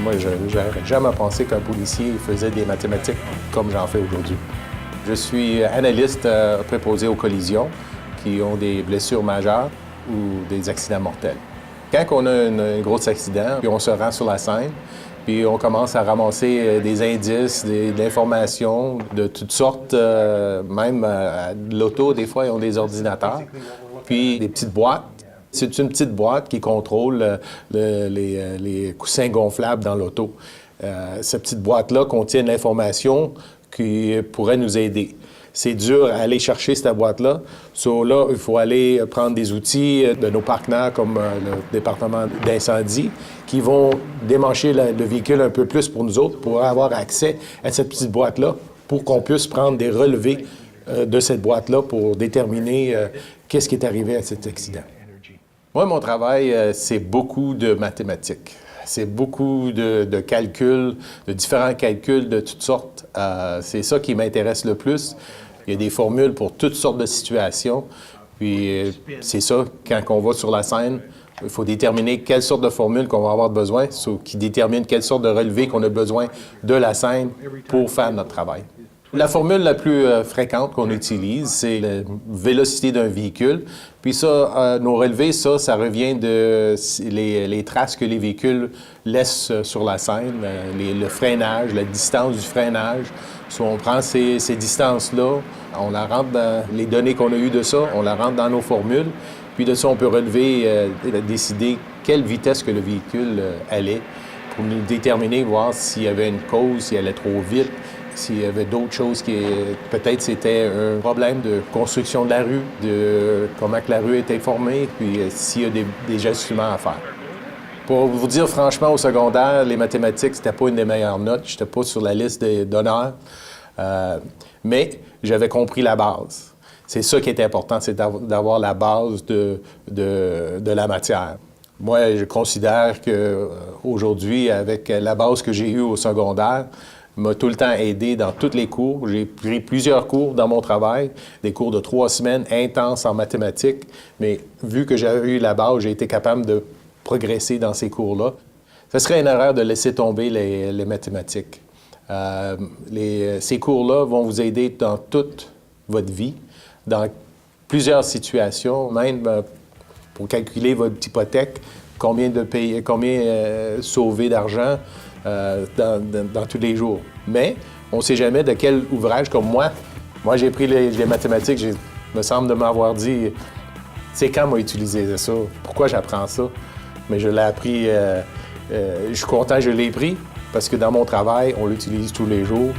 Moi, je n'aurais jamais pensé qu'un policier faisait des mathématiques comme j'en fais aujourd'hui. Je suis analyste préposé aux collisions qui ont des blessures majeures ou des accidents mortels. Quand on a un gros accident, puis on se rend sur la scène, puis on commence à ramasser des indices, de l'information de toutes sortes, même de l'auto, des fois, ils ont des ordinateurs, puis des petites boîtes. C'est une petite boîte qui contrôle les coussins gonflables dans l'auto. Cette petite boîte-là contient de l'information qui pourrait nous aider. C'est dur à aller chercher cette boîte-là. Là, il faut aller prendre des outils de nos partenaires comme le département d'incendie qui vont démancher le véhicule un peu plus pour nous autres pour avoir accès à cette petite boîte-là pour qu'on puisse prendre des relevés de cette boîte-là pour déterminer qu'est-ce qui est arrivé à cet accident. Moi, mon travail, c'est beaucoup de mathématiques. C'est beaucoup de calculs, de différents calculs de toutes sortes. C'est ça qui m'intéresse le plus. Il y a des formules pour toutes sortes de situations. Puis c'est ça, quand on va sur la scène, il faut déterminer quelle sorte de formule qu'on va avoir besoin, qui détermine quelle sorte de relevé qu'on a besoin de la scène pour faire notre travail. La formule la plus fréquente qu'on utilise, c'est la vélocité d'un véhicule. Puis ça, nos relevés, ça revient de les traces que les véhicules laissent sur la scène, le freinage, la distance du freinage. Si on prend ces distances-là, on la rentre dans les données qu'on a eues de ça, on la rentre dans nos formules. Puis de ça, on peut relever, décider quelle vitesse que le véhicule allait pour nous déterminer, voir s'il y avait une cause, s'il allait trop vite, s'il y avait d'autres choses qui... Peut-être c'était un problème de construction de la rue, de comment que la rue était formée, puis s'il y a des ajustements à faire. Pour vous dire franchement, au secondaire, les mathématiques, c'était pas une des meilleures notes. Je n'étais pas sur la liste d'honneur. Mais j'avais compris la base. C'est ça qui est important, c'est d'avoir la base de la matière. Moi, je considère qu'aujourd'hui, avec la base que j'ai eue au secondaire, m'a tout le temps aidé dans tous les cours. J'ai pris plusieurs cours dans mon travail, des cours de 3 semaines intenses en mathématiques, mais vu que j'avais eu la base, j'ai été capable de progresser dans ces cours-là. Ce serait une erreur de laisser tomber les mathématiques. Ces cours-là vont vous aider dans toute votre vie, dans plusieurs situations, même pour calculer votre hypothèque, combien sauver d'argent dans tous les jours. Mais on ne sait jamais de quel ouvrage, comme moi. Moi, j'ai pris les mathématiques, me semble de m'avoir dit, c'est quand m'a utilisé ça? Pourquoi j'apprends ça? Mais je l'ai appris, je suis content que je l'ai pris, parce que dans mon travail, on l'utilise tous les jours.